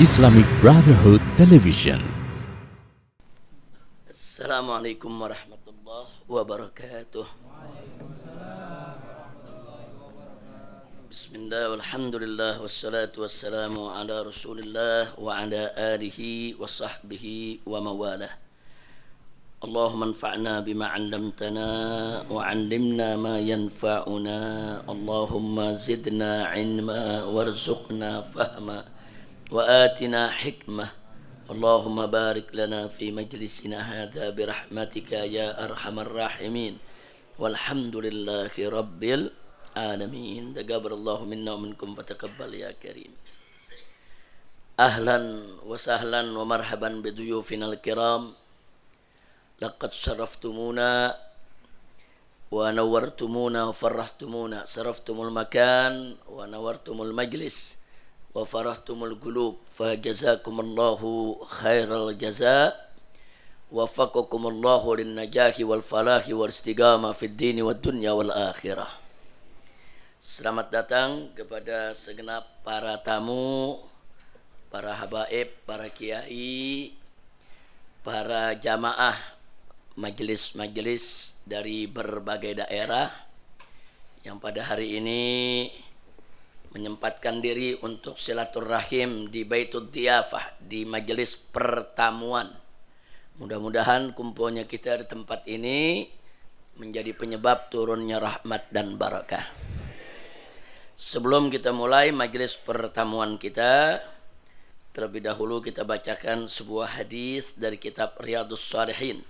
Islamic Brotherhood Television. Assalamualaikum warahmatullahi wabarakatuh. Bismillah, walhamdulillah, wassalatu wassalamu ala rasulillah wa ala alihi wa sahbihi wa mawalah. Allahumma anfa'na bima 'allamtana wa 'allimna ma yanfa'una. Allahumma zidna 'ilma warzuqna fahma wa atina hikmah. Allahumma barik lana fi majlisina hadha birahmatika ya arhamar rahimin. Walhamdulillahi rabbil alamin. Taqabbalallahu minna wa minkum fataqabbal ya karim. Ahlan wa sahlan wa marhaban biduyufinal kiram. Laqad syaraftumuna wa nawwartumuna wa farrahtumuna. Saraftumul makan wa nawwartumul majlis wa farahtumul qulub. Fa jazakumullahu khairal jazaa. Waffaqakumullahu lin najahi wal falahi wal istiqamah fid dini wad dunya wal akhirah. Selamat datang kepada segenap para tamu, para habaib, para kiai, para jamaah majelis-majelis dari berbagai daerah yang pada hari ini menyempatkan diri untuk silaturahim di Baitud Diyafah, di majelis pertamuan. Mudah-mudahan kumpulnya kita di tempat ini menjadi penyebab turunnya rahmat dan barakah. Sebelum kita mulai majelis pertamuan kita, terlebih dahulu kita bacakan sebuah hadis dari kitab Riyadhus Shalihin.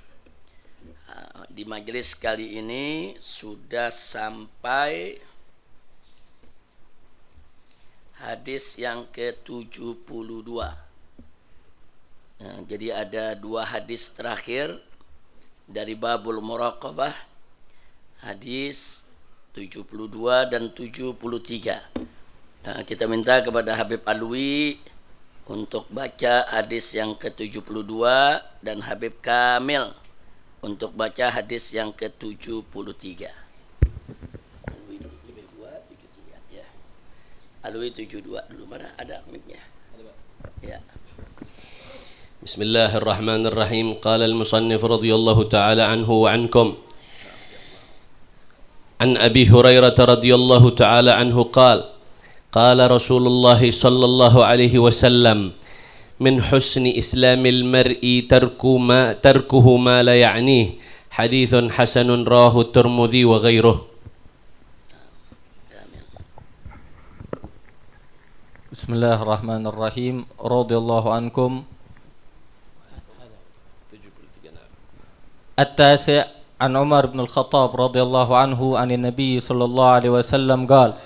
Di majelis kali ini sudah sampai hadis yang ke-72. Jadi ada dua hadis terakhir dari babul muraqabah, hadis 72 dan 73. Kita minta kepada Habib Alwi untuk baca hadis yang ke-72 dan Habib Kamil untuk baca hadis yang ke-73. Alwi 72 dulu, mana ada mic-nya? Ya. Bismillahirrahmanirrahim. Qala al-musannif radhiyallahu ta'ala anhu wa ankum. An Abi Hurairah radhiyallahu ta'ala anhu qala qala Rasulullah sallallahu alaihi wasallam min husni islamil mar'i tarkuhu ma la ya'nih. Hadithun hasanun rawahu Tirmidzi wa ghairuh. Bismillahirrahmanirrahim. Radhiyallahu ankum. At-tasi' an Umar bin Al-Khattab radhiyallahu anhu an Nabi sallallahu alaihi wasallam qala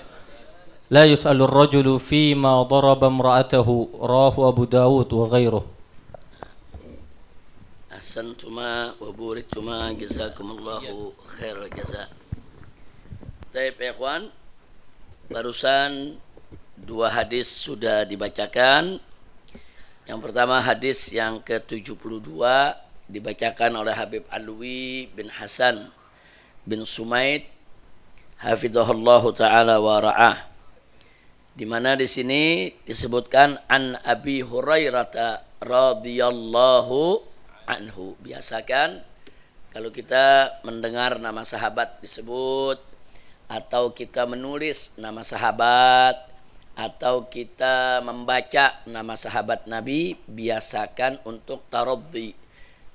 la yus'alu ar-rajulu fima daraba imra'atahu. Rawahu Abu Dawud wa ghairuh. Ahsantuma wa buriktuma, jazakumullahu khairal jazaa. Baik ya ikhwan, barusan dua hadis sudah dibacakan. Yang pertama hadis yang ke-72 dibacakan oleh Habib Alwi bin Hasan bin Sumaid hafizahullahu taala wa ra'ah, di mana di sini disebutkan an Abi Hurairah radhiyallahu anhu. Biasakan kalau kita mendengar nama sahabat disebut, atau kita menulis nama sahabat, atau kita membaca nama sahabat Nabi, biasakan untuk taraddi.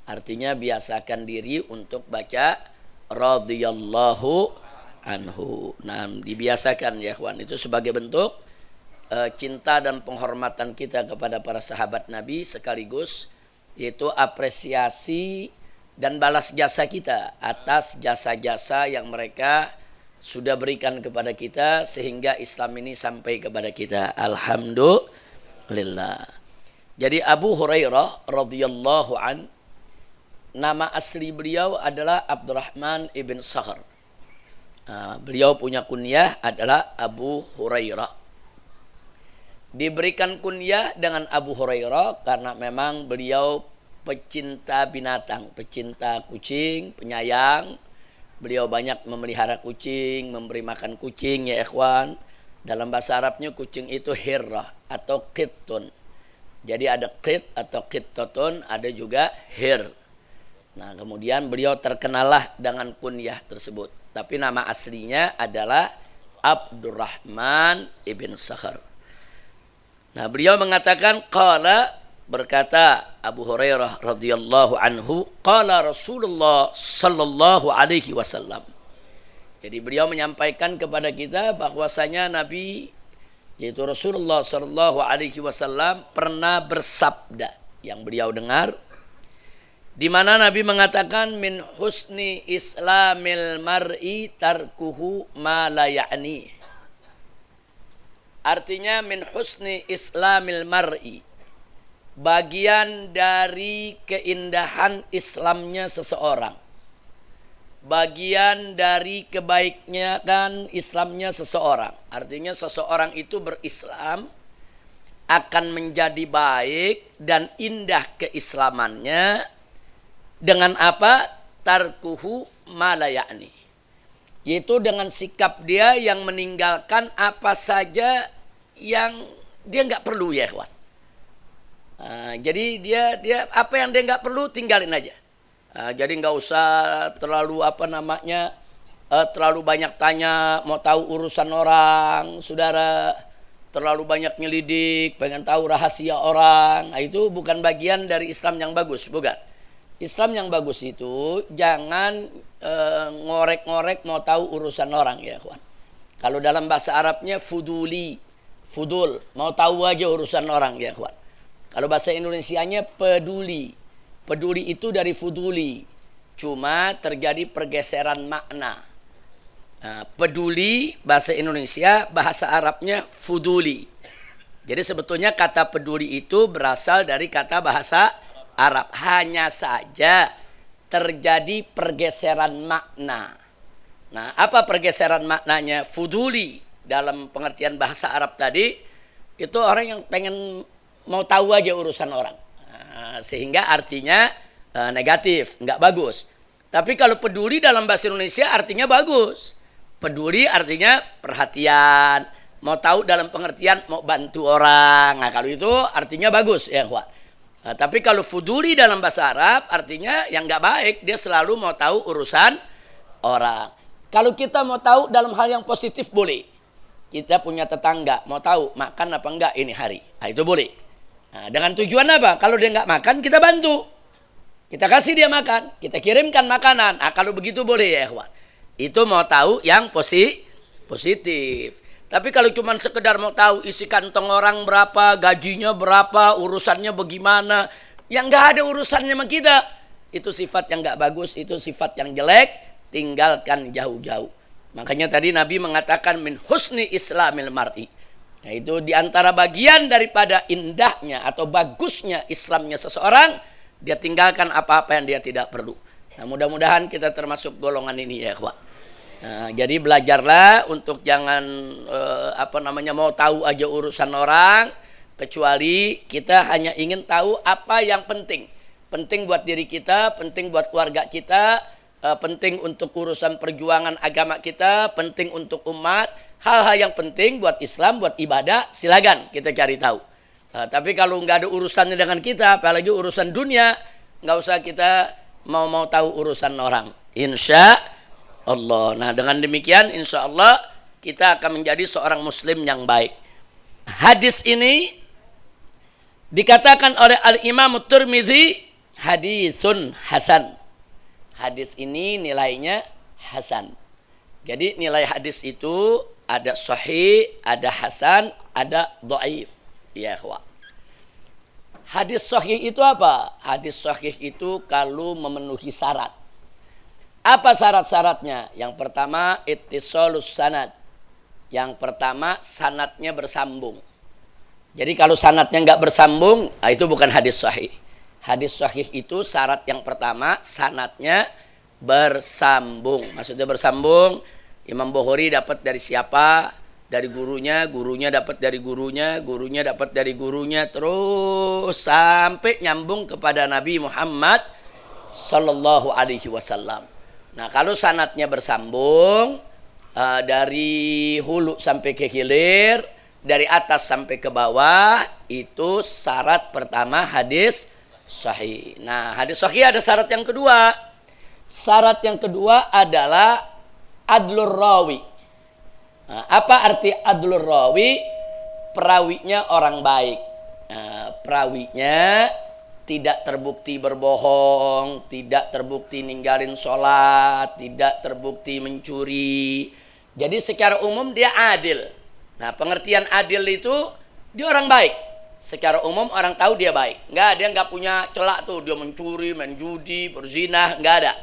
Artinya biasakan diri untuk baca radhiyallahu anhu. Nah, dibiasakan ya kawan, itu sebagai bentuk cinta dan penghormatan kita kepada para sahabat Nabi, sekaligus yaitu apresiasi dan balas jasa kita atas jasa-jasa yang mereka sudah berikan kepada kita sehingga Islam ini sampai kepada kita. Alhamdulillah. Jadi Abu Hurairah radhiyallahu an, nama asli beliau adalah Abdurrahman ibn Sakhr. Beliau punya kunyah adalah Abu Hurairah. Diberikan kunyah dengan Abu Hurairah karena memang beliau pecinta binatang, pecinta kucing, penyayang. Beliau banyak memelihara kucing, memberi makan kucing ya ikhwan. Dalam bahasa Arabnya kucing itu hirrah atau qittun. Jadi ada qit atau qittotun, ada juga hir. Nah, kemudian beliau terkenallah dengan kunyah tersebut. Tapi nama aslinya adalah Abdurrahman ibn Sakhar. Nah, beliau mengatakan qala, berkata Abu Hurairah radhiyallahu anhu, qala Rasulullah sallallahu alaihi wasallam. Jadi beliau menyampaikan kepada kita bahwasanya Nabi, yaitu Rasulullah sallallahu alaihi wasallam, pernah bersabda yang beliau dengar, di mana Nabi mengatakan min husni islamil mar'i tarkuhu ma la ya'ni. Artinya min husni islamil mar'i, bagian dari keindahan Islamnya seseorang, bagian dari kebaiknya kan Islamnya seseorang. Artinya seseorang itu berislam akan menjadi baik dan indah keislamannya dengan apa? Tarkuhu ma la ya'ni, yaitu dengan sikap dia yang meninggalkan apa saja yang dia nggak perlu, ya kawan. Jadi dia apa yang dia nggak perlu tinggalin aja. Jadi nggak usah terlalu terlalu banyak tanya, mau tahu urusan orang, saudara, terlalu banyak nyelidik, pengen tahu rahasia orang. Nah, itu bukan bagian dari Islam yang bagus, bukan. Islam yang bagus itu jangan ngorek-ngorek mau tahu urusan orang, ya kawan. Kalau dalam bahasa Arabnya fuduli, fudul, mau tahu aja urusan orang, ya kawan. Kalau bahasa Indonesianya peduli. Peduli itu dari fuduli, cuma terjadi pergeseran makna. Nah, peduli bahasa Indonesia, bahasa Arabnya fuduli. Jadi sebetulnya kata peduli itu berasal dari kata bahasa Arab, hanya saja terjadi pergeseran makna. Nah, apa pergeseran maknanya? Fuduli dalam pengertian bahasa Arab tadi itu orang yang pengen mau tahu aja urusan orang. Nah, sehingga artinya negatif, nggak bagus. Tapi kalau peduli dalam bahasa Indonesia artinya bagus. Peduli artinya perhatian, mau tahu dalam pengertian mau bantu orang. Nah, kalau itu artinya bagus, ya kawan. Nah, tapi kalau fuduli dalam bahasa Arab artinya yang nggak baik, dia selalu mau tahu urusan orang. Kalau kita mau tahu dalam hal yang positif boleh. Kita punya tetangga, mau tahu makan apa enggak ini hari. Nah, itu boleh. Nah, dengan tujuan apa? Kalau dia nggak makan, kita bantu. Kita kasih dia makan, kita kirimkan makanan. Nah, kalau begitu boleh, ya kawan. Itu mau tahu yang positif. Tapi kalau cuma sekedar mau tahu isi kantong orang berapa, gajinya berapa, urusannya bagaimana, yang nggak ada urusannya sama kita, itu sifat yang nggak bagus, itu sifat yang jelek, tinggalkan jauh-jauh. Makanya tadi Nabi mengatakan min husni islamil mar'i. Nah, itu diantara bagian daripada indahnya atau bagusnya Islamnya seseorang, dia tinggalkan apa-apa yang dia tidak perlu. Nah, mudah-mudahan kita termasuk golongan ini, ya kawan. Nah, jadi belajarlah untuk jangan mau tahu aja urusan orang, kecuali kita hanya ingin tahu apa yang penting. Penting buat diri kita, penting buat keluarga kita, penting untuk urusan perjuangan agama kita, penting untuk umat. Hal-hal yang penting buat Islam, buat ibadah, silakan kita cari tahu. Tapi kalau nggak ada urusannya dengan kita, apalagi urusan dunia, nggak usah kita mau tahu urusan orang. Insya Allah. Nah, dengan demikian insya Allah kita akan menjadi seorang muslim yang baik. Hadis ini dikatakan oleh Al-Imam Tirmidzi hadisun hasan. Hadis ini nilainya hasan. Jadi nilai hadis itu ada sahih, ada hasan, ada dhaif. Ya, kawan. Hadis sahih itu apa? Hadis sahih itu kalau memenuhi syarat. Apa syarat-syaratnya? Yang pertama, ittisalus sanad. Yang pertama, sanadnya bersambung. Jadi kalau sanadnya nggak bersambung, itu bukan hadis sahih. Hadis sahih itu syarat yang pertama, sanadnya bersambung. Maksudnya bersambung, Imam Bukhari dapat dari siapa? Dari gurunya, gurunya dapat dari gurunya, gurunya dapat dari gurunya, terus sampai nyambung kepada Nabi Muhammad sallallahu alaihi wasallam. Nah, kalau sanadnya bersambung dari hulu sampai ke hilir, dari atas sampai ke bawah, itu syarat pertama hadis sahih. Nah, hadis sahih ada syarat yang kedua. Syarat yang kedua adalah adlur rawi. Nah, apa arti adlur rawi? Perawinya orang baik. Nah, perawinya tidak terbukti berbohong, tidak terbukti ninggalin sholat, tidak terbukti mencuri. Jadi secara umum dia adil. Nah, pengertian adil itu dia orang baik. Secara umum orang tahu dia baik. Dia nggak punya celak tuh, dia mencuri, main judi, berzina, nggak ada.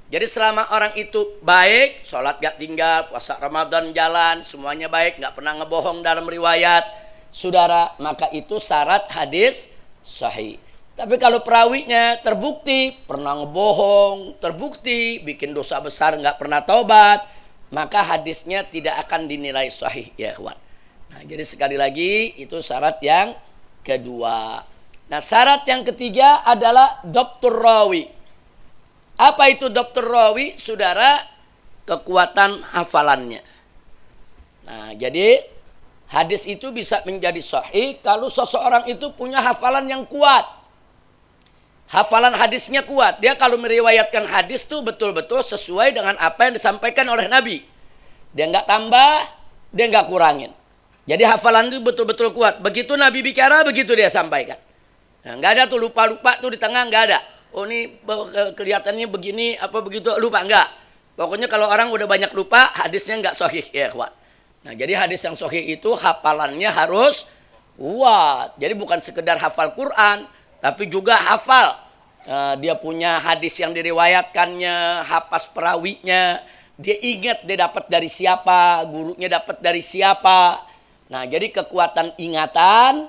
Jadi selama orang itu baik, sholat gak tinggal, puasa Ramadan jalan, semuanya baik, nggak pernah ngebohong dalam riwayat, saudara, maka itu syarat hadis sahih. Tapi kalau perawinya terbukti pernah ngebohong, terbukti bikin dosa besar nggak pernah taubat, maka hadisnya tidak akan dinilai sahih, ya ikhwan. Nah, jadi sekali lagi itu syarat yang kedua. Nah, syarat yang ketiga adalah dhabtur rawi. Apa itu dhabtur rawi? Saudara, kekuatan hafalannya. Nah, jadi hadis itu bisa menjadi sahih kalau seseorang itu punya hafalan yang kuat. Hafalan hadisnya kuat. Dia kalau meriwayatkan hadis tuh betul-betul sesuai dengan apa yang disampaikan oleh Nabi. Dia nggak tambah, dia nggak kurangin. Jadi hafalan itu betul-betul kuat. Begitu Nabi bicara, begitu dia sampaikan. Nah, nggak ada tuh lupa-lupa tuh di tengah, nggak ada. Oh, ini kelihatannya begini, apa begitu, lupa, nggak. Pokoknya kalau orang udah banyak lupa, hadisnya nggak sahih, ya ikhwan. Nah, jadi hadis yang sahih itu hafalannya harus kuat. Jadi bukan sekedar hafal Quran, tapi juga hafal. Dia punya hadis yang diriwayatkannya, hafaz perawinya, dia ingat dia dapat dari siapa, gurunya dapat dari siapa. Nah, jadi kekuatan ingatan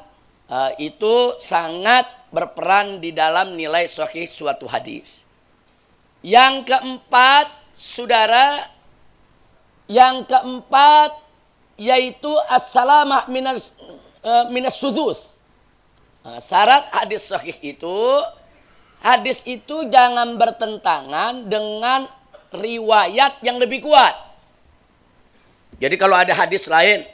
itu sangat berperan di dalam nilai sahih suatu hadis. Yang keempat, saudara, yaitu as-salamah minas sudus. Syarat hadis sahih itu, hadis itu jangan bertentangan dengan riwayat yang lebih kuat. Jadi kalau ada hadis lain,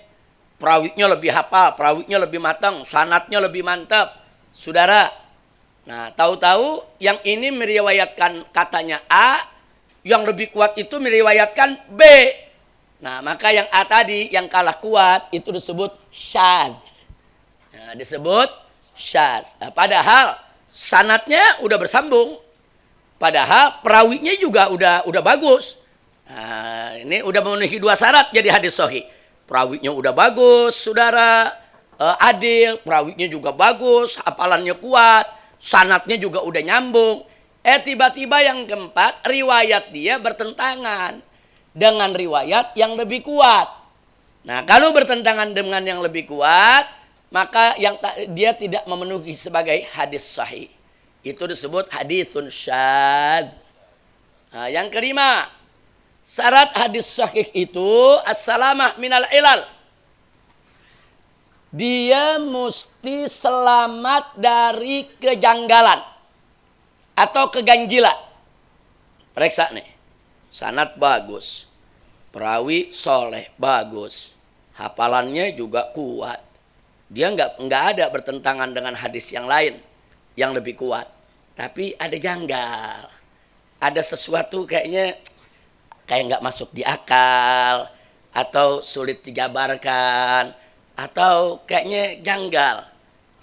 perawinya lebih hafal, perawinya lebih matang, sanadnya lebih mantap, saudara. Nah, tahu-tahu yang ini meriwayatkan katanya A, yang lebih kuat itu meriwayatkan B. Nah, maka yang A tadi, yang kalah kuat, itu disebut syadz. Nah, disebut syadz. Nah, padahal sanadnya udah bersambung. Padahal perawinya juga udah bagus. Nah, ini udah memenuhi dua syarat jadi hadis sahih. Perawinya udah bagus, saudara, adil, perawinya juga bagus, hafalannya kuat, sanadnya juga udah nyambung. Tiba-tiba yang keempat, riwayat dia bertentangan dengan riwayat yang lebih kuat. Nah, kalau bertentangan dengan yang lebih kuat, maka dia tidak memenuhi sebagai hadis sahih. Itu disebut hadisun syadz. Nah, yang kelima, syarat hadis sahih itu as-salamah minal ilal. Dia mesti selamat dari kejanggalan atau keganjilan. Periksa nih, sanad bagus, perawi soleh bagus, hafalannya juga kuat. Dia nggak ada bertentangan dengan hadis yang lain yang lebih kuat, tapi ada janggal, ada sesuatu kayak nggak masuk di akal, atau sulit dijabarkan, atau kayaknya janggal.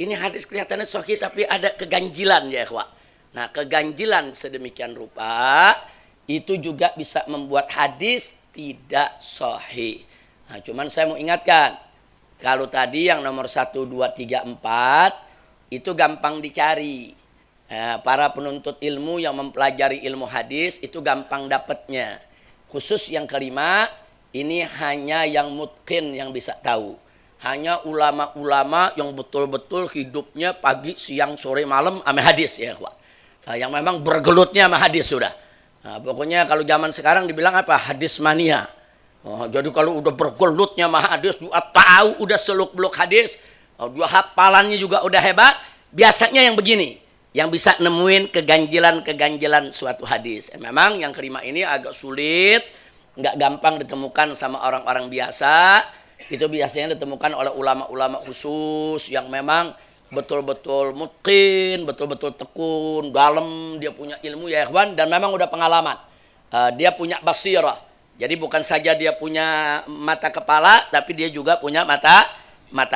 Ini hadis kelihatannya sahih tapi ada keganjilan, ya ikhwah. Nah, keganjilan sedemikian rupa itu juga bisa membuat hadis tidak sahih. Nah, cuman saya mau ingatkan, kalau tadi yang nomor 1, 2, 3, 4 itu gampang dicari. Para penuntut ilmu yang mempelajari ilmu hadis itu gampang dapatnya. Khusus yang kelima, ini hanya yang mutqin yang bisa tahu. Hanya ulama-ulama yang betul-betul hidupnya pagi, siang, sore, malam sama hadis, ya. Yang memang bergelutnya sama hadis sudah. Nah, pokoknya kalau zaman sekarang dibilang apa? Hadis mania. Jadi kalau udah bergelutnya sama hadis, juga tahu udah seluk-beluk hadis, dia hafalannya juga udah hebat, biasanya yang begini, yang bisa nemuin keganjilan suatu hadis. Memang yang kelima ini agak sulit, nggak gampang ditemukan sama orang-orang biasa. itu biasanya ditemukan oleh ulama-ulama khusus yang memang betul-betul mutqin, betul-betul tekun, dalam dia punya ilmu ya ikhwan, dan memang udah pengalaman. Dia punya basirah. Jadi bukan saja dia punya mata kepala, tapi dia juga punya mata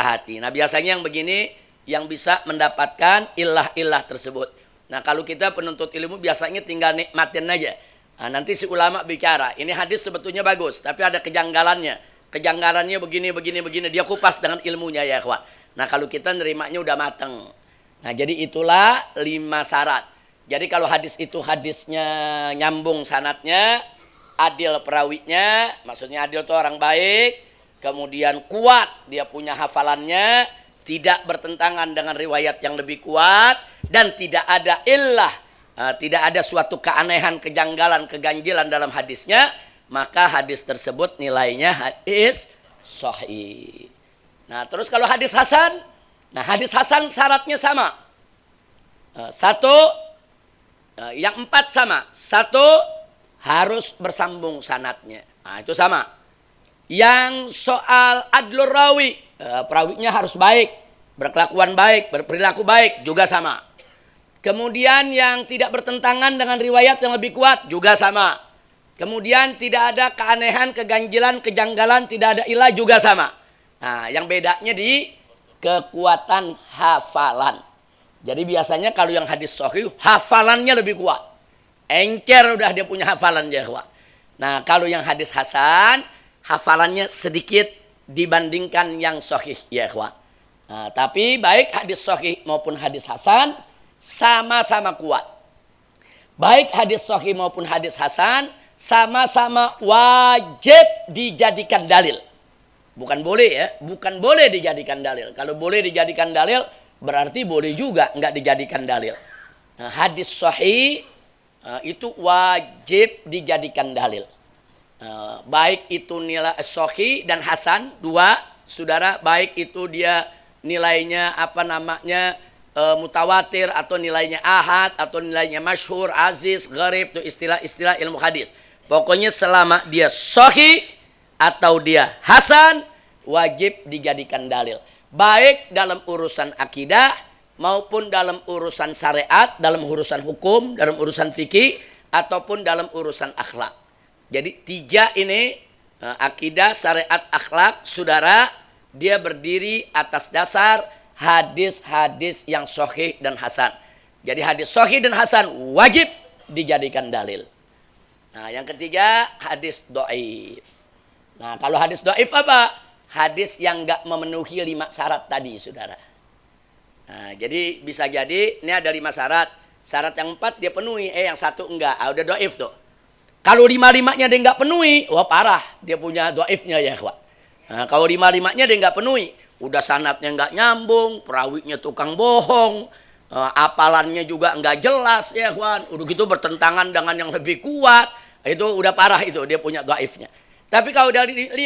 hati. Nah biasanya yang begini yang bisa mendapatkan ilah-ilah tersebut. Nah kalau kita penuntut ilmu biasanya tinggal nikmatin aja. Nah, nanti si ulama bicara, ini hadis sebetulnya bagus, tapi ada kejanggalannya. Kejanggalannya begini. Dia kupas dengan ilmunya ya ikhwan. Nah kalau kita nerimanya udah mateng. Nah jadi itulah 5 syarat. Jadi kalau hadis itu hadisnya nyambung sanatnya, adil perawinya, maksudnya adil itu orang baik, kemudian kuat, dia punya hafalannya, tidak bertentangan dengan riwayat yang lebih kuat, dan tidak ada illah, tidak ada suatu keanehan, kejanggalan, keganjilan dalam hadisnya, maka hadis tersebut nilainya hadis sahih. Nah terus kalau hadis hasan, nah hadis hasan syaratnya sama. Yang 4 sama. 1 harus bersambung sanatnya. Nah itu sama. Yang soal adlur rawi, perawinya harus baik, berkelakuan baik, berperilaku baik, juga sama. Kemudian yang tidak bertentangan dengan riwayat yang lebih kuat, juga sama. Kemudian tidak ada keanehan, keganjilan, kejanggalan, tidak ada ilah, juga sama. Nah yang bedanya di kekuatan hafalan. Jadi biasanya kalau yang hadis sahih, hafalannya lebih kuat. Encer udah dia punya hafalan ya ikhwan. Nah kalau yang hadis hasan, hafalannya sedikit dibandingkan yang sahih ya ikhwan. Nah, tapi baik hadis sahih maupun hadis hasan sama-sama kuat. Baik hadis sahih maupun hadis hasan sama-sama wajib dijadikan dalil. Bukan boleh ya, bukan boleh dijadikan dalil. Kalau boleh dijadikan dalil, berarti boleh juga nggak dijadikan dalil. Nah, hadis sahih itu wajib dijadikan dalil. Baik itu nilai sahih dan hasan, 2 saudara, baik itu dia nilainya mutawatir atau nilainya ahad atau nilainya masyhur, aziz, gharib, itu istilah-istilah ilmu hadis. Pokoknya selama dia sahih atau dia hasan, wajib dijadikan dalil. Baik dalam urusan akidah maupun dalam urusan syariat, dalam urusan hukum, dalam urusan fikih, ataupun dalam urusan akhlak. Jadi 3 ini, akidah, syariat, akhlak, saudara, dia berdiri atas dasar hadis-hadis yang sahih dan hasan. Jadi hadis sahih dan hasan wajib dijadikan dalil. Nah yang ketiga, hadis dhaif. Nah kalau hadis dhaif apa? Hadis yang enggak memenuhi 5 syarat tadi, saudara. Nah, jadi bisa jadi ini ada 5 syarat. Syarat yang 4 dia penuhi, yang 1 enggak. Udah dhaif tuh. Kalau 5-5-nya dia enggak penuhi, wah parah. Dia punya dhaifnya ya, ikhwan. Nah, kalau 5-5-nya dia enggak penuhi, udah sanadnya enggak nyambung, perawinya tukang bohong, apalannya juga enggak jelas ya, ikhwan. Udah gitu bertentangan dengan yang lebih kuat. Itu udah parah itu, dia punya dhaifnya. Tapi kalau dari 5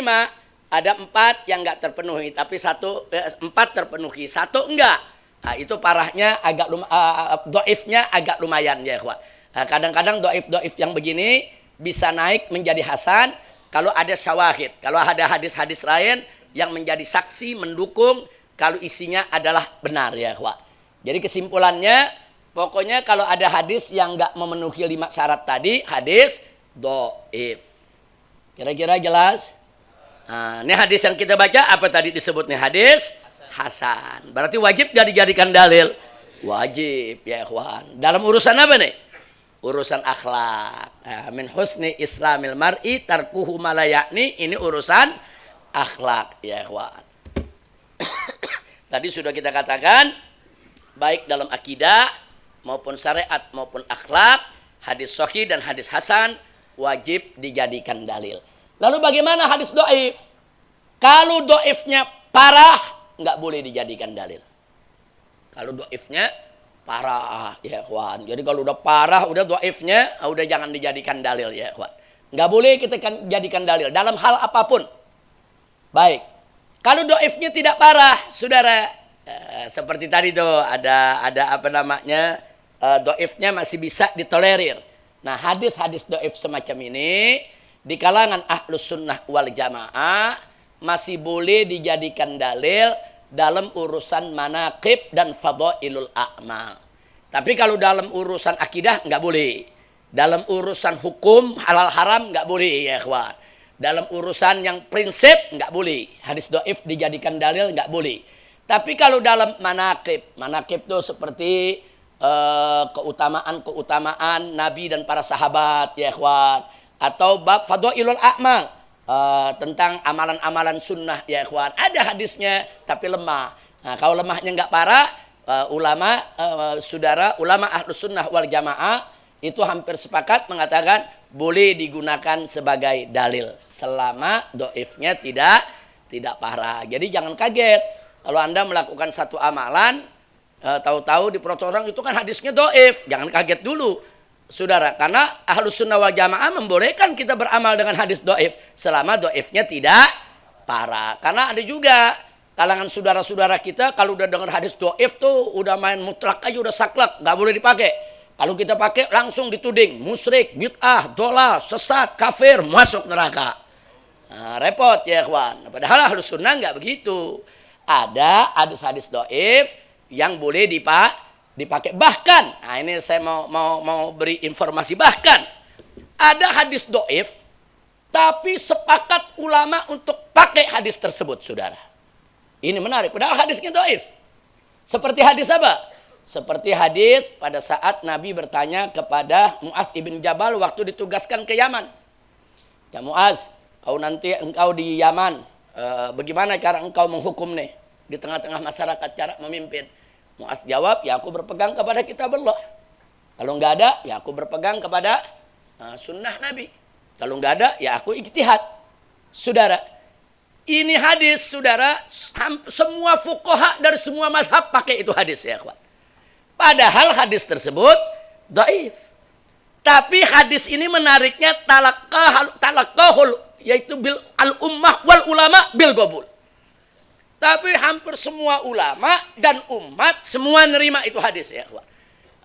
ada 4 yang enggak terpenuhi, tapi 4 terpenuhi, 1 enggak. Nah, itu parahnya agak dhaifnya agak lumayan ya, ikhwan. Nah, kadang-kadang dhaif yang begini bisa naik menjadi hasan kalau ada syawahid, kalau ada hadis-hadis lain yang menjadi saksi mendukung kalau isinya adalah benar ya, ikhwan. Jadi kesimpulannya, pokoknya kalau ada hadis yang enggak memenuhi 5 syarat tadi, hadis dhaif. Kira-kira jelas? Nah, ini hadis yang kita baca apa tadi disebutnya? Hadis hasan. Berarti wajib gak dijadikan dalil? Wajib ya ikhwan. Dalam urusan apa nih? Urusan akhlak. Min husni islamil mar'i tarkuhu ma la ya'ni. Ini urusan akhlak ya ikhwan. Tadi sudah kita katakan, baik dalam akidah maupun syariat maupun akhlak, hadis sahih dan hadis hasan wajib dijadikan dalil. Lalu bagaimana hadis dhaif? Kalau dhaifnya parah, nggak boleh dijadikan dalil. Kalau dhaifnya parah, ya ikhwan. Jadi kalau udah parah, udah dhaifnya, udah jangan dijadikan dalil ya ikhwan. Nggak boleh kita jadikan dalil dalam hal apapun. Baik. Kalau dhaifnya tidak parah, saudara, seperti tadi tuh ada dhaifnya masih bisa ditolerir. Nah hadis-hadis dhaif semacam ini di kalangan ahlus sunnah wal jamaah masih boleh dijadikan dalil dalam urusan manaqib dan fadhailul a'mal. Tapi kalau dalam urusan akidah nggak boleh. Dalam urusan hukum halal haram nggak boleh ya ikhwan. Dalam urusan yang prinsip nggak boleh. Hadis dhaif dijadikan dalil nggak boleh. Tapi kalau dalam manaqib itu seperti keutamaan Nabi dan para sahabat ya ikhwan, atau bab fadhailul a'mal, tentang amalan-amalan sunnah ya ikhwan, ada hadisnya tapi lemah. Nah, kalau lemahnya nggak parah, ulama ahlus sunnah wal jamaah itu hampir sepakat mengatakan boleh digunakan sebagai dalil selama dhaifnya tidak parah. Jadi jangan kaget kalau Anda melakukan satu amalan, tahu-tahu di perut orang itu kan hadisnya dhaif. Jangan kaget dulu saudara, karena ahlus sunnah wal jamaah membolehkan kita beramal dengan hadis dhaif selama dhaifnya tidak parah. Karena ada juga kalangan saudara-saudara kita kalau udah dengar hadis dhaif tuh udah main mutlak aja, udah saklek, nggak boleh dipakai. Kalau kita pakai langsung dituding musyrik, bid'ah, dolal, sesat, kafir, masuk neraka. Nah, repot ya ikhwan. Padahal ahlus sunnah nggak begitu. Ada hadis dhaif yang boleh dipakai. Bahkan, nah ini saya mau beri informasi, bahkan ada hadis dhaif tapi sepakat ulama untuk pakai hadis tersebut, saudara. Ini menarik, padahal hadisnya dhaif. Seperti hadis apa? Seperti hadis pada saat Nabi bertanya kepada Mu'adz ibn Jabal waktu ditugaskan ke Yaman. Ya Mu'adz, engkau di Yaman, bagaimana cara engkau menghukum nih di tengah-tengah masyarakat cara memimpin? Mu'adz jawab, ya aku berpegang kepada kitab Allah. Kalau enggak ada, ya aku berpegang kepada sunnah Nabi. Kalau enggak ada, ya aku ijtihad. Saudara, ini hadis, saudara, semua fuqaha dari semua mazhab pakai itu hadis ya kawan. Padahal hadis tersebut dhaif. Tapi hadis ini menariknya talaqahul, yaitu bil al ummah wal ulama bil qabul. Tapi hampir semua ulama dan umat semua nerima itu hadis ya kawan.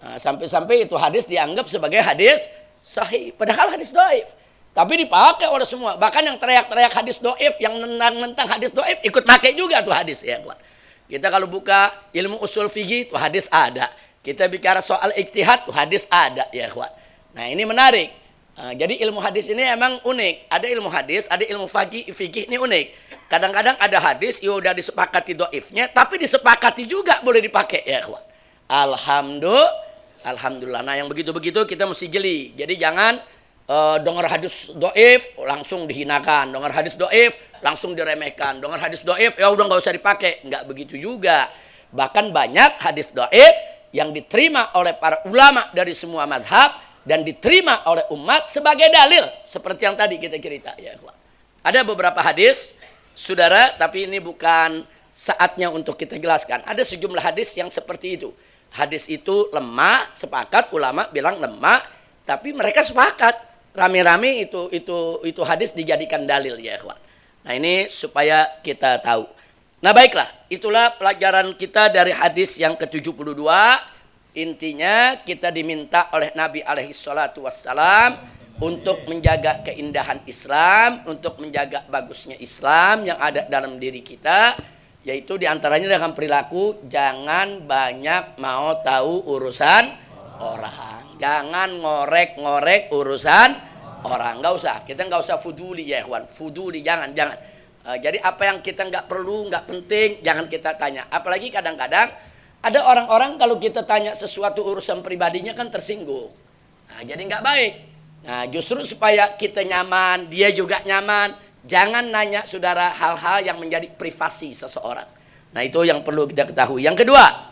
Nah, sampai-sampai itu hadis dianggap sebagai hadis sahih, padahal hadis dhaif. Tapi dipakai oleh semua. Bahkan yang teriak-teriak hadis dhaif, yang nentang hadis dhaif ikut pakai juga tuh hadis ya kawan. Kita kalau buka ilmu usul fikih tuh hadis ada. Kita bicara soal ijtihad tuh hadis ada ya kawan. Nah, ini menarik. Nah, jadi ilmu hadis ini emang unik. Ada ilmu hadis, ada ilmu fikih ini unik. Kadang-kadang ada hadis ya udah disepakati dhaifnya, tapi disepakati juga boleh dipakai ya kawan. Alhamdulillah. Nah, yang begitu-begitu kita mesti jeli. Jadi jangan dengar hadis dhaif langsung dihinakan, dengar hadis dhaif langsung diremehkan, dengar hadis dhaif ya udah nggak usah dipakai. Nggak begitu juga. Bahkan banyak hadis dhaif yang diterima oleh para ulama dari semua mazhab dan diterima oleh umat sebagai dalil seperti yang tadi kita cerita ya. Ada beberapa hadis saudara, tapi ini bukan saatnya untuk kita jelaskan. Ada sejumlah hadis yang seperti itu. Hadis itu lemah, sepakat ulama bilang lemah, tapi mereka sepakat rame-rame itu hadis dijadikan dalil ya ikhwan. Nah, ini supaya kita tahu. Nah, baiklah, itulah pelajaran kita dari hadis yang ke-72. Intinya kita diminta oleh Nabi alaihi salatu wassalam untuk menjaga keindahan Islam, untuk menjaga bagusnya Islam yang ada dalam diri kita, yaitu diantaranya dengan perilaku jangan banyak mau tahu urusan orang. Jangan ngorek-ngorek urusan orang, nggak usah. Kita nggak usah fuduli ya ikhwan, fuduli jangan. Jadi apa yang kita nggak perlu, nggak penting, jangan kita tanya. Apalagi kadang-kadang ada orang-orang kalau kita tanya sesuatu urusan pribadinya kan tersinggung. Nah, jadi nggak baik. Nah, justru supaya kita nyaman, dia juga nyaman, jangan nanya saudara hal-hal yang menjadi privasi seseorang. Nah, itu yang perlu kita ketahui. Yang kedua,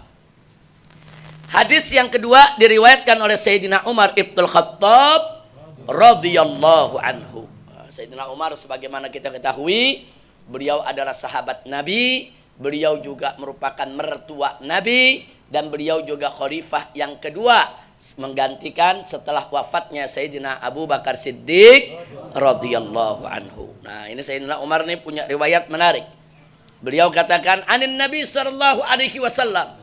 hadis yang kedua diriwayatkan oleh Sayyidina Umar ibn Khattab radhiyallahu anhu. Sayyidina Umar sebagaimana kita ketahui, beliau adalah sahabat Nabi, beliau juga merupakan mertua Nabi, dan beliau juga khalifah yang kedua menggantikan setelah wafatnya Sayyidina Abu Bakar Siddiq radhiyallahu anhu. Nah, ini Sayyidina Umar ini punya riwayat menarik. Beliau katakan anin Nabi sallallahu alaihi wasallam.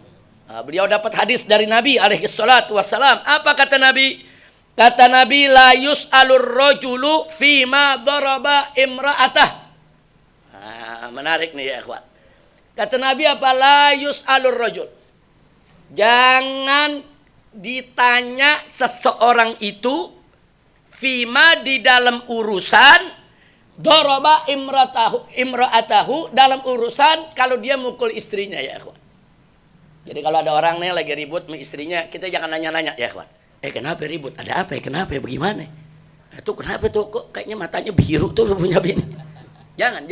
Beliau dapat hadis dari Nabi alaihi salatu wassalam. Apa kata Nabi? Kata Nabi, la yus'alur rajulu fima daraba imra'atah. menarik nih ya ikhwan. Kata Nabi apa? La yus'alur rajul. Jangan ditanya seseorang itu fima di dalam urusan daraba imra'atahu dalam urusan kalau dia mukul istrinya ya ikhwan. Jadi kalau ada orang nih lagi ribut sama istrinya, kita jangan nanya-nanya ya ikhwan. Kenapa ribut? Ada apa ya? Kenapa ya? Bagaimana? Itu kenapa tuh kok kayaknya matanya biru tuh punya bini. Jangan.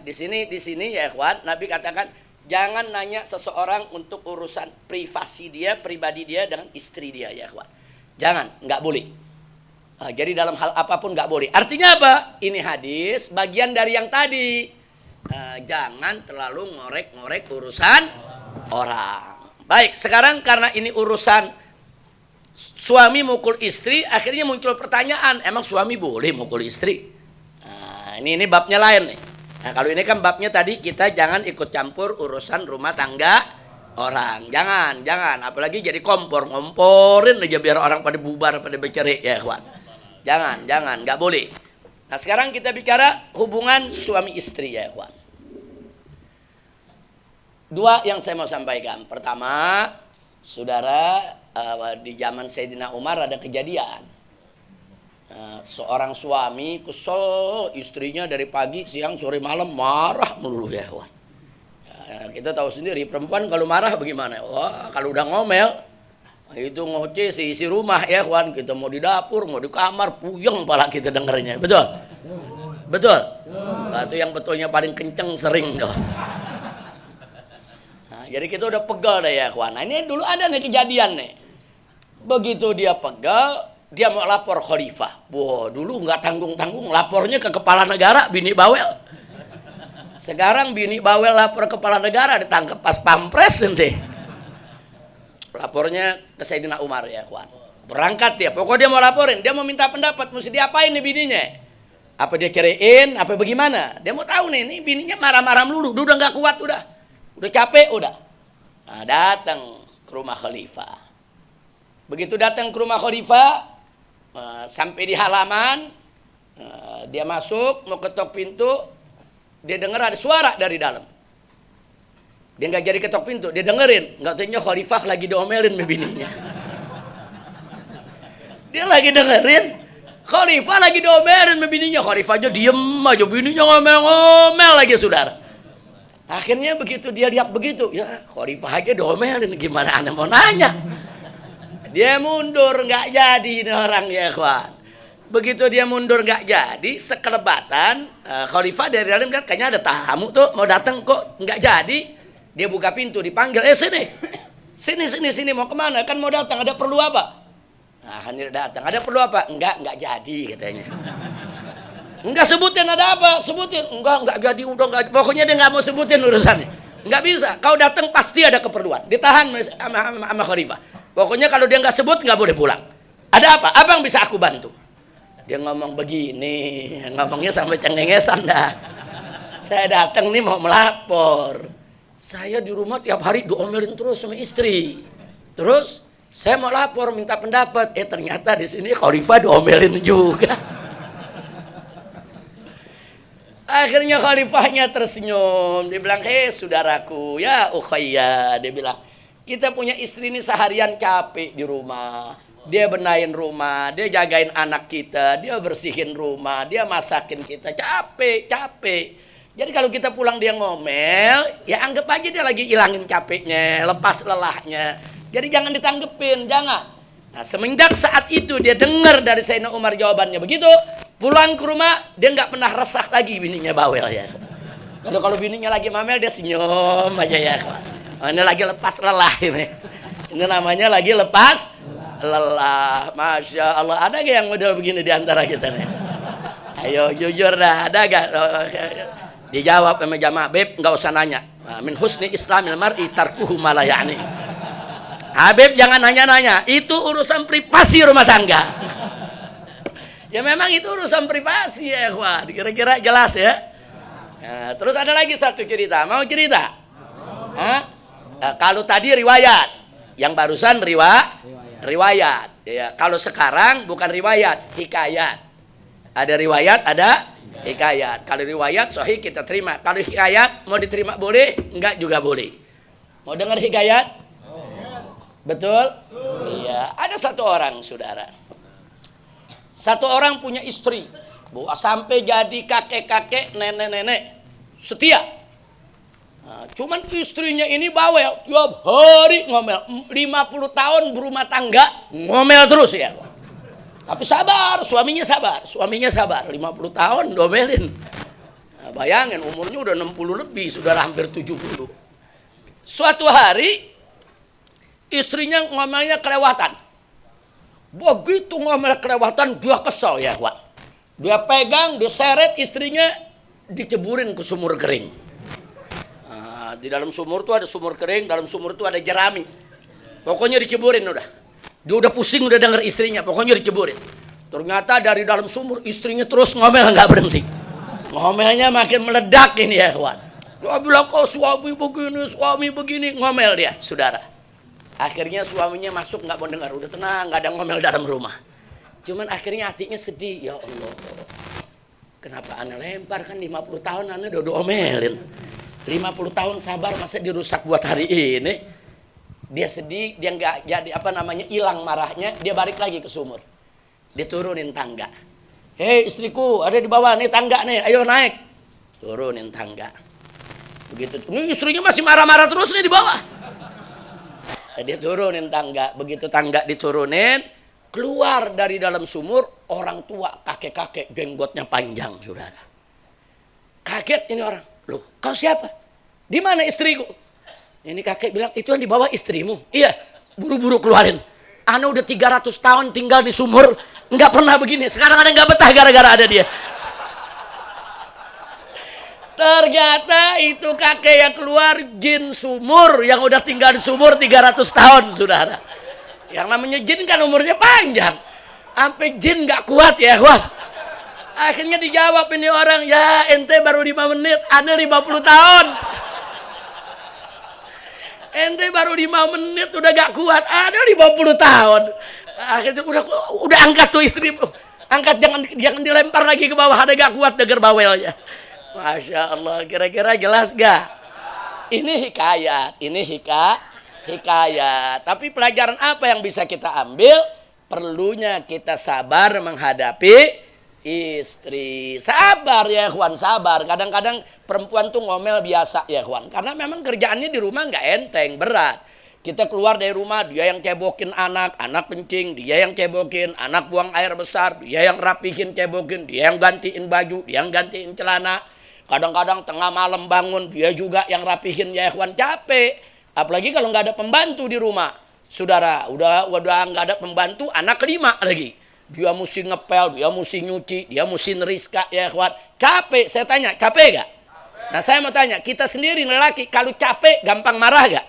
Di sini ya ikhwan, Nabi katakan jangan nanya seseorang untuk urusan privasi dia, pribadi dia dengan istri dia ya ikhwan. Jangan, nggak boleh. Jadi dalam hal apapun nggak boleh. Artinya apa? Ini hadis bagian dari yang tadi. Jangan terlalu ngorek-ngorek urusan orang. Baik, sekarang karena ini urusan suami mukul istri, akhirnya muncul pertanyaan, emang suami boleh mukul istri? Nah, ini babnya lain nih. Nah, kalau ini kan babnya tadi kita jangan ikut campur urusan rumah tangga orang. Jangan. Apalagi jadi ngomporin aja biar orang pada bubar, pada bercerai ya ikhwan. Jangan, nggak boleh. Nah, sekarang kita bicara hubungan suami istri ya ikhwan. Dua yang saya mau sampaikan. Pertama, saudara, di zaman Sayyidina Umar ada kejadian. Seorang suami kesel istrinya dari pagi, siang, sore, malam marah melulu ya ikhwan. Kita tahu sendiri perempuan kalau marah bagaimana? Wah, kalau udah ngomel itu ngoceh isi rumah ya ikhwan. Kita mau di dapur, mau di kamar, puyeng pala kita dengernya. Betul? Itu yang betulnya paling kenceng sering tuh. Nah, jadi kita udah pegal deh ya ikhwan. Nah, ini dulu ada nih kejadian nih. Begitu dia pegal, dia mau lapor khalifah. Wah, dulu nggak tanggung-tanggung lapornya ke kepala negara, bini bawel. Sekarang bini bawel lapor ke kepala negara ditangkap pas pampres nanti. Lapornya ke Sayyidina Umar ya kawan. Berangkat dia, pokoknya dia mau laporin, dia mau minta pendapat, mesti diapain nih bininya? Apa dia ceraiin, apa bagaimana? Dia mau tahu nih, ini bininya marah-marah melulu, udah nggak kuat, udah capek, udah. Nah, datang ke rumah khalifah. Begitu datang ke rumah khalifah, sampai di halaman, dia masuk, mau ketok pintu, dia dengar ada suara dari dalam. Dia nggak jadi ketok pintu, dia dengerin, nggak tahunya khalifah lagi diomelin sama bininya. Dia lagi dengerin, khalifah lagi diomelin sama bininya, khalifah aja diem aja, bininya ngomel-ngomel lagi saudara. Akhirnya begitu dia lihat begitu, ya khalifah aja diomelin, gimana anda mau nanya? Dia mundur, nggak jadi orang ya kawan. Begitu dia mundur nggak jadi, sekelebatan khalifah dari dalam lihat kayaknya ada tamu tuh mau datang kok nggak jadi. Dia buka pintu, dipanggil, sini mau kemana? Kan mau datang, ada perlu apa? Nah, dia datang, ada perlu apa? Enggak jadi katanya. Enggak sebutin ada apa, sebutin. Enggak jadi, udah enggak. Pokoknya dia nggak mau sebutin urusannya. Enggak bisa. Kau datang pasti ada keperluan. Ditahan sama khalifah. Pokoknya kalau dia nggak sebut nggak boleh pulang. Ada apa? Apa yang bisa aku bantu? Dia ngomong begini, ngomongnya sampai cengengesan dah. Saya datang nih mau melapor. Saya di rumah tiap hari diomelin terus sama istri. Terus saya mau lapor minta pendapat. Ternyata di sini khalifah diomelin juga. Akhirnya khalifahnya tersenyum. Dia bilang, saudaraku, ya ukhayya. Dia bilang, kita punya istri ini seharian capek di rumah. Dia benahin rumah, dia jagain anak kita, dia bersihin rumah, dia masakin kita. Capek. Jadi kalau kita pulang dia ngomel, ya anggap aja dia lagi hilangin capeknya, lepas lelahnya. Jadi jangan ditanggepin, jangan. Nah, semenjak saat itu dia dengar dari Sayyidina Umar jawabannya begitu, pulang ke rumah dia nggak pernah resah lagi bininya bawel ya. Kalau bininya lagi mamel dia senyum aja ya. Ini lagi lepas lelah ini. Ini namanya lagi lepas lelah. Masya Allah, ada gak yang model begini di antara kita nih? Ayo jujur dah, ada gak? Dijawab sama jamaah, Beb nggak usah nanya. Min husni islamil mar'i tarkuhu ma la ya'ni. Habib jangan nanya-nanya, itu urusan privasi rumah tangga. Ya memang itu urusan privasi ya ikhwan. Kira-kira jelas ya. Nah, terus ada lagi satu cerita, mau cerita? Kalau tadi riwayat, yang barusan riwayat. Ya, kalau sekarang bukan riwayat, hikayat. Ada riwayat, ada Hikayat. Kalau riwayat sahih kita terima. Kalau hikayat mau diterima boleh, enggak juga boleh. Mau dengar hikayat? Betul? Iya. Ada satu orang, saudara. Satu orang punya istri. Sampai jadi kakek-kakek, nenek-nenek. Setia. Nah, cuman istrinya ini bawel. Tiap hari ngomel. 50 tahun berumah tangga, ngomel terus ya. Tapi sabar, suaminya sabar. Suaminya sabar, 50 tahun domelin. Nah, bayangin umurnya udah 60 lebih, sudah hampir 70. Suatu hari istrinya ngomelnya kelewatan. Begitu ngomel kelewatan dia kesel ya, Wak. Dia pegang, dia seret istrinya, diceburin ke sumur kering. Nah, di dalam sumur tuh ada sumur kering, dalam sumur tuh ada jerami. Pokoknya diceburin udah. Dia udah pusing udah denger istrinya, pokoknya diceburin. Ternyata dari dalam sumur istrinya terus ngomel nggak berhenti. Ngomelnya makin meledak ini ya, kawan. Dia bilang kok suami begini, ngomel dia, saudara. Akhirnya suaminya masuk nggak mau dengar, udah tenang, nggak ada ngomel dalam rumah. Cuman akhirnya hatinya sedih, ya Allah. Kenapa ane lempar kan 50 tahun ane udah omelin. 50 tahun sabar masa dirusak buat hari ini. Dia sedih, dia nggak jadi hilang marahnya, dia balik lagi ke sumur. Dia turunin tangga. Hei istriku, ada di bawah nih tangga nih, ayo naik. Turunin tangga. Begitu, ini istrinya masih marah-marah terus nih di bawah. Dia turunin tangga, begitu tangga diturunin, keluar dari dalam sumur orang tua, kakek-kakek, jenggotnya panjang, saudara. Kaget ini orang, loh kau siapa? Di mana istriku? Ini kakek bilang, itu yang di bawah istrimu? Iya, buru-buru keluarin. Ana udah 300 tahun tinggal di sumur, nggak pernah begini. Sekarang ada nggak betah gara-gara ada dia. Ternyata itu kakek yang keluar jin sumur yang udah tinggal di sumur 300 tahun, saudara. Yang namanya jin kan umurnya panjang. Sampai jin nggak kuat ya, kuat. Akhirnya dijawab ini orang, ya ente baru 5 menit, ana 50 tahun. Ente baru 5 menit udah gak kuat, ada 50 tahun. Akhirnya udah angkat tuh istri, angkat jangan dilempar lagi ke bawah, ada gak kuat denger bawelnya. Masya Allah, kira-kira jelas gak? Ini hikayat, ini hikayat. Tapi pelajaran apa yang bisa kita ambil? Perlunya kita sabar menghadapi istri. Sabar ya kawan, sabar. Kadang-kadang perempuan tuh ngomel biasa ya kawan. Karena memang kerjaannya di rumah nggak enteng, berat. Kita keluar dari rumah, dia yang cebokin anak kencing, dia yang cebokin, anak buang air besar, dia yang rapihin cebokin, dia yang gantiin baju, dia yang gantiin celana. Kadang-kadang tengah malam bangun, dia juga yang rapihin ya kawan, capek. Apalagi kalau nggak ada pembantu di rumah. Saudara, udah nggak ada pembantu, anak kelima lagi. Dia mesti ngepel, dia mesti nyuci, dia mesti neriska ya kawan. Capek, saya tanya, capek gak? Nah saya mau tanya, kita sendiri lelaki kalau capek gampang marah gak?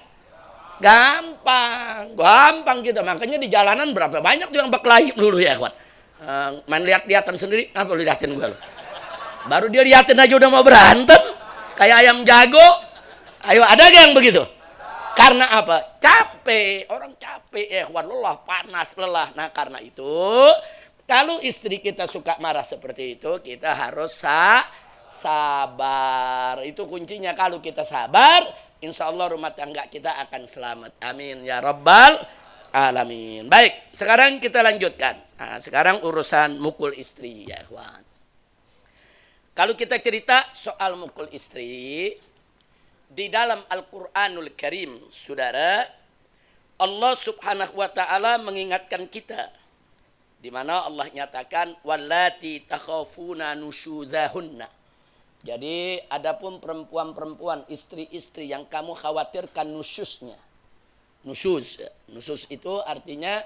Gampang gitu. Makanya di jalanan berapa banyak tuh yang berkelahi dulu ya kawan. Main lihat-lihatan sendiri, apa lu liatin gue lu? Baru dia liatin aja udah mau berantem, kayak ayam jago. Ayo ada gak yang begitu? Karena apa? Capek, orang capek ya kawan, lelah, panas, lelah. Nah karena itu kalau istri kita suka marah seperti itu, kita harus sabar. Itu kuncinya, kalau kita sabar, insya Allah rumah tangga kita akan selamat. Amin ya rabbal alamin. Baik, sekarang kita lanjutkan. Nah, sekarang urusan mukul istri ya kawan. Kalau kita cerita soal mukul istri, di dalam Al-Quranul Karim, saudara, Allah subhanahu wa ta'ala mengingatkan kita. Di mana Allah nyatakan, wallati takhafuna nusyuzahunna. Jadi, adapun perempuan-perempuan, istri-istri yang kamu khawatirkan nusyuznya. Nusyuz itu artinya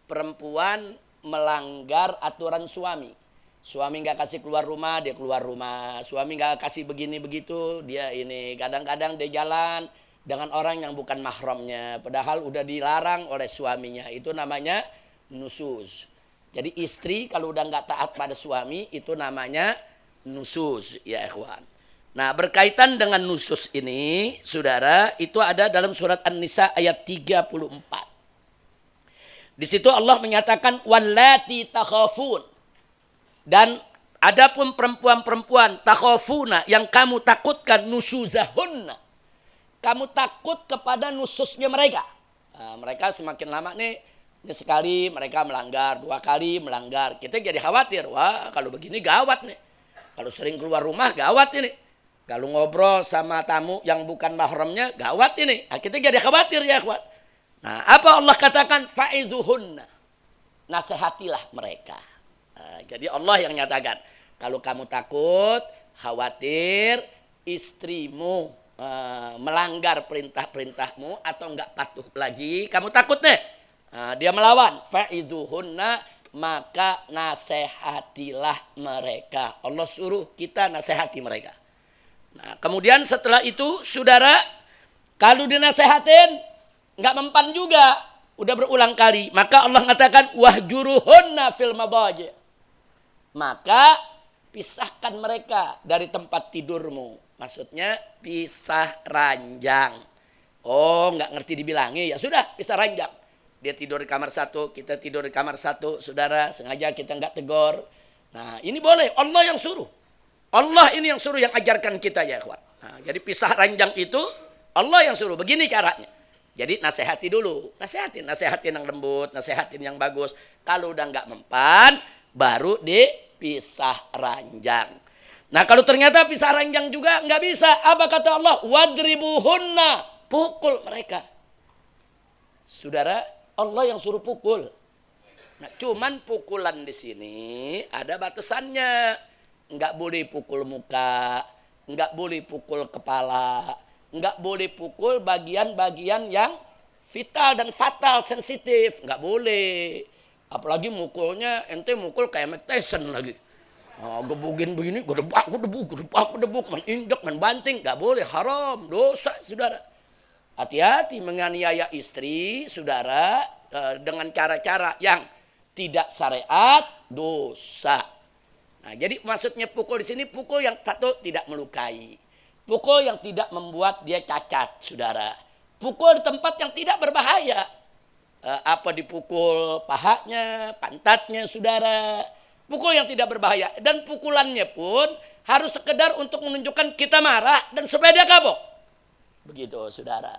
perempuan melanggar aturan suami. Suami nggak kasih keluar rumah, dia keluar rumah. Suami nggak kasih begini begitu, dia ini. Kadang-kadang dia jalan dengan orang yang bukan mahramnya, padahal udah dilarang oleh suaminya. Itu namanya nusyuz. Jadi istri kalau udah nggak taat pada suami, itu namanya nusyuz ya ikhwan. Nah berkaitan dengan nusyuz ini, saudara, itu ada dalam surat An-Nisa ayat 34. Di situ Allah menyatakan wallati takhafun. Dan Adapun perempuan-perempuan takhafuna yang kamu takutkan nusuzahunna, kamu takut kepada nususnya mereka. Mereka semakin lama nih, ini sekali mereka melanggar, 2 kali melanggar. Kita jadi khawatir, wah kalau begini gawat nih. Kalau sering keluar rumah gawat ini. Kalau ngobrol sama tamu yang bukan mahramnya gawat ini. Kita jadi khawatir ya ikhwan. Nah, apa Allah katakan? Fa'izuhunna. Nasihatilah mereka. Jadi Allah yang nyatakan, kalau kamu takut, khawatir istrimu melanggar perintah-perintahmu atau enggak patuh lagi, kamu takut nih, dia melawan, fa'izuhunna, maka nasihatilah mereka. Allah suruh kita nasihati mereka. Nah, kemudian setelah itu, saudara, kalau dinasehatin enggak mempan juga, udah berulang kali, maka Allah mengatakan wahjuruhunna fil madaji'. Maka pisahkan mereka dari tempat tidurmu. Maksudnya pisah ranjang. Oh, nggak ngerti dibilangi, ya sudah pisah ranjang. Dia tidur di kamar satu, kita tidur di kamar satu, saudara, sengaja kita nggak tegur. Nah, ini boleh, Allah yang suruh. Allah ini yang suruh, yang ajarkan kita ya kawan. Nah, jadi pisah ranjang itu Allah yang suruh, begini caranya. Jadi nasihati dulu, nasihatin yang lembut, nasihatin yang bagus. Kalau udah nggak mempan, baru dipisah ranjang. Nah, kalau ternyata pisah ranjang juga nggak bisa, apa kata Allah? Wadribuhunna, pukul mereka. Saudara, Allah yang suruh pukul. Nah, cuman pukulan di sini ada batasannya. Nggak boleh pukul muka, nggak boleh pukul kepala, nggak boleh pukul bagian-bagian yang vital dan fatal, sensitif, nggak boleh. Apalagi mukulnya ente mukul kayak Mike Tyson lagi. Gebugin begini, gedebuk, meninjak, membanting, nggak boleh, haram, dosa, saudara. Hati-hati menganiaya istri, saudara, dengan cara-cara yang tidak syariat, dosa. Nah, jadi maksudnya pukul di sini, pukul yang satu tidak melukai, pukul yang tidak membuat dia cacat, saudara. Pukul di tempat yang tidak berbahaya. Apa dipukul pahanya, pantatnya, saudara. Pukul yang tidak berbahaya. Dan pukulannya pun harus sekedar untuk menunjukkan kita marah dan supaya dia kapok. Begitu, saudara.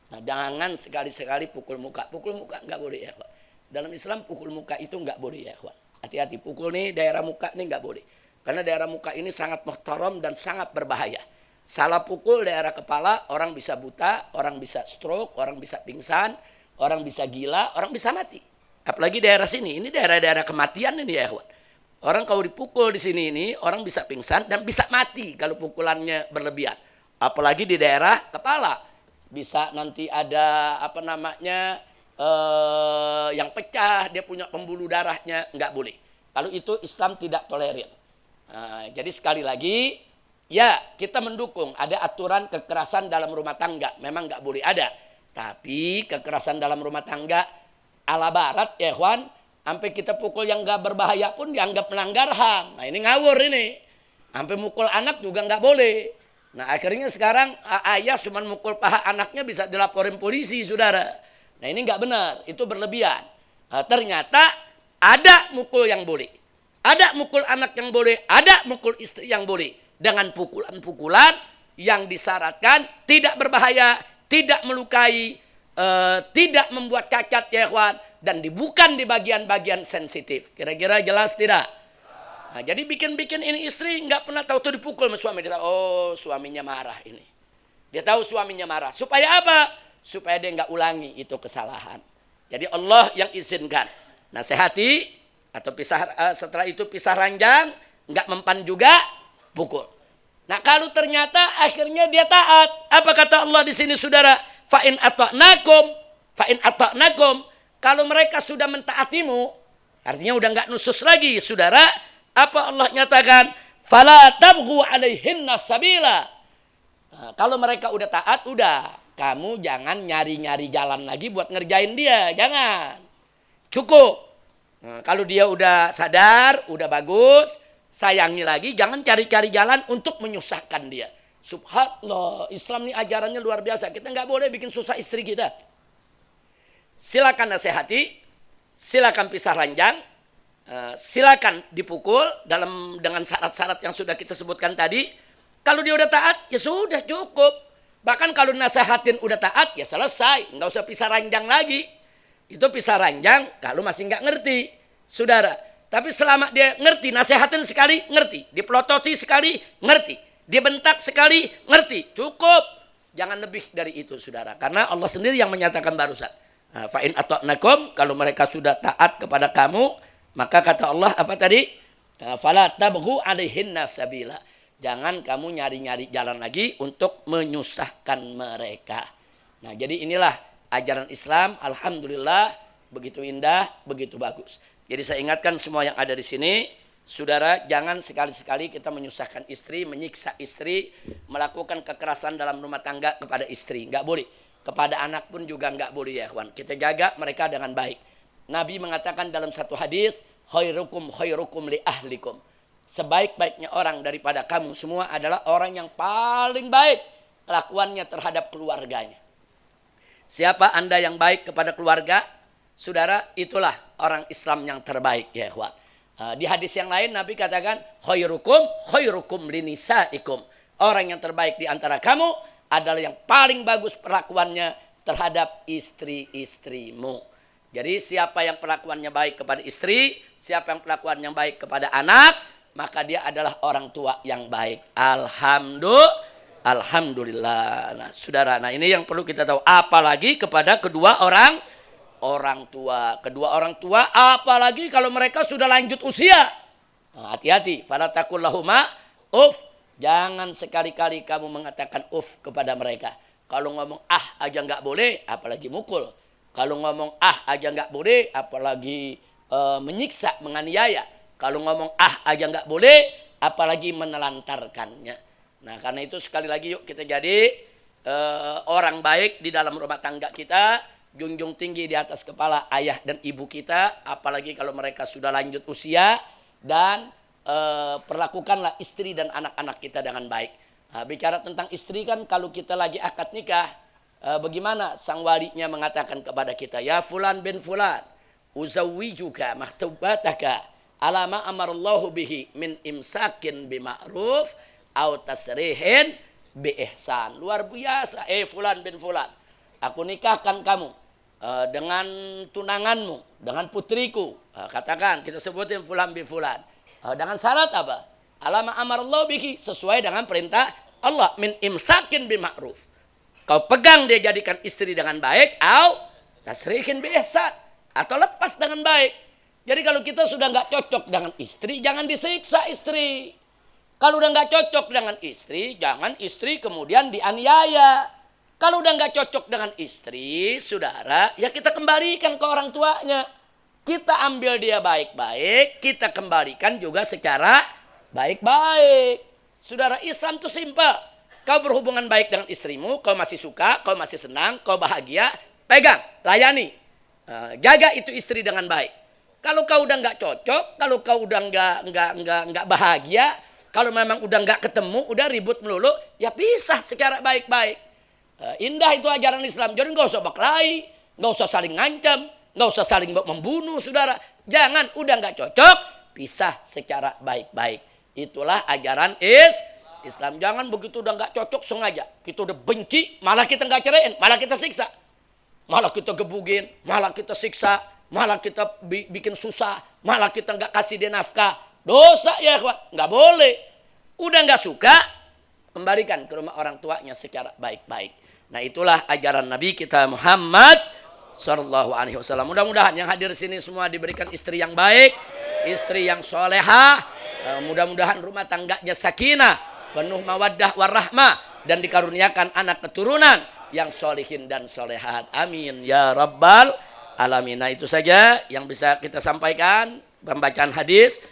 Nah, jangan sekali-sekali pukul muka. Pukul muka nggak boleh ya, kawan. Dalam Islam pukul muka itu nggak boleh ya, kawan. Hati-hati, pukul nih daerah muka nih nggak boleh. Karena daerah muka ini sangat muhtaram dan sangat berbahaya. Salah pukul daerah kepala, orang bisa buta, orang bisa stroke, orang bisa pingsan, orang bisa gila, orang bisa mati. Apalagi daerah sini, ini daerah-daerah kematian ini ya, kawan. Orang kalau dipukul di sini ini, orang bisa pingsan dan bisa mati kalau pukulannya berlebihan. Apalagi di daerah kepala. Bisa nanti ada yang pecah, dia punya pembuluh darahnya, nggak boleh. Kalau itu Islam tidak tolerir. Jadi sekali lagi, ya kita mendukung ada aturan kekerasan dalam rumah tangga. Memang nggak boleh ada. Tapi kekerasan dalam rumah tangga ala barat ya kawan, sampai kita pukul yang nggak berbahaya pun dianggap melanggar HAM. Nah ini ngawur ini. Sampai mukul anak juga nggak boleh. Nah akhirnya sekarang ayah cuma mukul paha anaknya bisa dilaporin polisi, saudara. Nah ini nggak benar, itu berlebihan. Ternyata ada mukul yang boleh. Ada mukul anak yang boleh, ada mukul istri yang boleh. Dengan pukulan-pukulan yang disyaratkan tidak berbahaya, tidak melukai, tidak membuat cacat ya kawan. Dan bukan di bagian-bagian sensitif. Kira-kira jelas tidak? Nah, jadi bikin-bikin ini istri nggak pernah tahu tuh dipukul sama suami. Dia tahu, oh suaminya marah ini. Dia tahu suaminya marah. Supaya apa? Supaya dia nggak ulangi itu kesalahan. Jadi Allah yang izinkan. Nasihati atau pisah, setelah itu pisah ranjang, nggak mempan juga, pukul. Nah kalau ternyata akhirnya dia taat, apa kata Allah di sini saudara? Fa'in ata'nakum. Kalau mereka sudah mentaatimu, artinya udah nggak nusus lagi, saudara. Apa Allah nyatakan? Fala tabghu alaihinna sabila. Nah, kalau mereka udah taat, udah. Kamu jangan nyari-nyari jalan lagi buat ngerjain dia. Jangan. Cukup. Nah, kalau dia udah sadar, udah bagus, sayangi lagi. Jangan cari-cari jalan untuk menyusahkan dia. Subhanallah, Islam ini ajarannya luar biasa. Kita nggak boleh bikin susah istri kita. Silakan nasihati, silakan pisah ranjang, silakan dipukul dengan syarat-syarat yang sudah kita sebutkan tadi. Kalau dia udah taat, ya sudah cukup. Bahkan kalau nasehatin udah taat, ya selesai. Nggak usah pisah ranjang lagi. Itu pisah ranjang kalau masih nggak ngerti, saudara. Tapi selama dia ngerti, nasehatin sekali, ngerti. Dipelototi sekali, ngerti. Dibentak sekali, ngerti. Cukup. Jangan lebih dari itu, saudara. Karena Allah sendiri yang menyatakan barusan. Fa'in ata'nakum, kalau mereka sudah taat kepada kamu, maka kata Allah apa tadi? Fala tabghu alaihinna sabila. Jangan kamu nyari-nyari jalan lagi untuk menyusahkan mereka. Nah, jadi inilah ajaran Islam. Alhamdulillah, begitu indah, begitu bagus. Jadi saya ingatkan semua yang ada di sini, saudara, jangan sekali-sekali kita menyusahkan istri, menyiksa istri, melakukan kekerasan dalam rumah tangga kepada istri. Enggak boleh. Kepada anak pun juga enggak boleh ya kawan. Kita jaga mereka dengan baik. Nabi mengatakan dalam satu hadis, khairukum li ahlikum. Sebaik-baiknya orang daripada kamu semua adalah orang yang paling baik kelakuannya terhadap keluarganya. Siapa Anda yang baik kepada keluarga? Saudara, itulah orang Islam yang terbaik ya kawan. Di hadis yang lain Nabi katakan, khairukum linisaikum. Orang yang terbaik di antara kamu adalah yang paling bagus perlakuannya terhadap istri-istrimu. Jadi siapa yang perlakuannya baik kepada istri, siapa yang perlakuannya baik kepada anak, maka dia adalah orang tua yang baik. Alhamdulillah. Nah, saudara, nah ini yang perlu kita tahu. Apalagi kepada kedua orang tua. Kedua orang tua, apalagi kalau mereka sudah lanjut usia. Nah, hati-hati. Fala taqul lahuma uff. Jangan sekali-kali kamu mengatakan uff kepada mereka. Kalau ngomong aja nggak boleh, apalagi mukul. Kalau ngomong aja nggak boleh, apalagi menyiksa, menganiaya. Kalau ngomong aja nggak boleh, apalagi menelantarkannya. Nah, karena itu sekali lagi yuk kita jadi orang baik di dalam rumah tangga kita. Junjung tinggi di atas kepala ayah dan ibu kita. Apalagi kalau mereka sudah lanjut usia. Dan perlakukanlah istri dan anak-anak kita dengan baik. Bicara tentang istri kan kalau kita lagi akad nikah, bagaimana sang walinya mengatakan kepada kita, ya fulan bin fulan, uzawwijuka mahtubataka ala ma amarallahu bihi min imsakin bima'ruf au tasrihin bi ihsan. Luar biasa. Fulan bin fulan, aku nikahkan kamu dengan tunanganmu, dengan putriku. Katakan, kita sebutin fulan bin fulan. Dengan syarat apa? Alama amarallahu bihi, sesuai dengan perintah Allah, min imsakin bima'ruf. Kau pegang dia, jadikan istri dengan baik, au tasrihin bi ihsan, atau lepas dengan baik. Jadi kalau kita sudah nggak cocok dengan istri, jangan disiksa istri. Kalau udah nggak cocok dengan istri, jangan istri kemudian dianiaya. Kalau udah nggak cocok dengan istri, saudara, ya kita kembalikan ke orang tuanya. Kita ambil dia baik-baik, kita kembalikan juga secara baik-baik. Saudara, Islam itu simpel. Kau berhubungan baik dengan istrimu, kau masih suka, kau masih senang, kau bahagia, pegang, layani. Jaga itu istri dengan baik. Kalau kau udah nggak cocok, kalau kau udah nggak bahagia, kalau memang udah nggak ketemu, udah ribut melulu, ya pisah secara baik-baik. Indah itu ajaran Islam. Jadi nggak usah berkelahi, nggak usah saling ngancam, nggak usah saling membunuh, saudara. Jangan, udah nggak cocok, pisah secara baik-baik. Itulah ajaran Islam. Jangan begitu udah nggak cocok sengaja, kita udah benci, malah kita nggak ceraiin, malah kita siksa, malah kita gebugin, malah kita siksa, malah kita bikin susah, malah kita nggak kasih dia nafkah. Dosa ya kawan, nggak boleh. Udah nggak suka, kembalikan ke rumah orang tuanya secara baik-baik. Nah, itulah ajaran Nabi kita Muhammad Sallallahu Alaihi Wasallam. Mudah-mudahan yang hadir sini semua diberikan istri yang baik, istri yang solehah. Mudah-mudahan rumah tangganya sakinah, penuh mawaddah warahmah, dan dikaruniakan anak keturunan yang solihin dan solehat. Amin ya rabbal alamin. Nah, itu saja yang bisa kita sampaikan pembacaan hadis.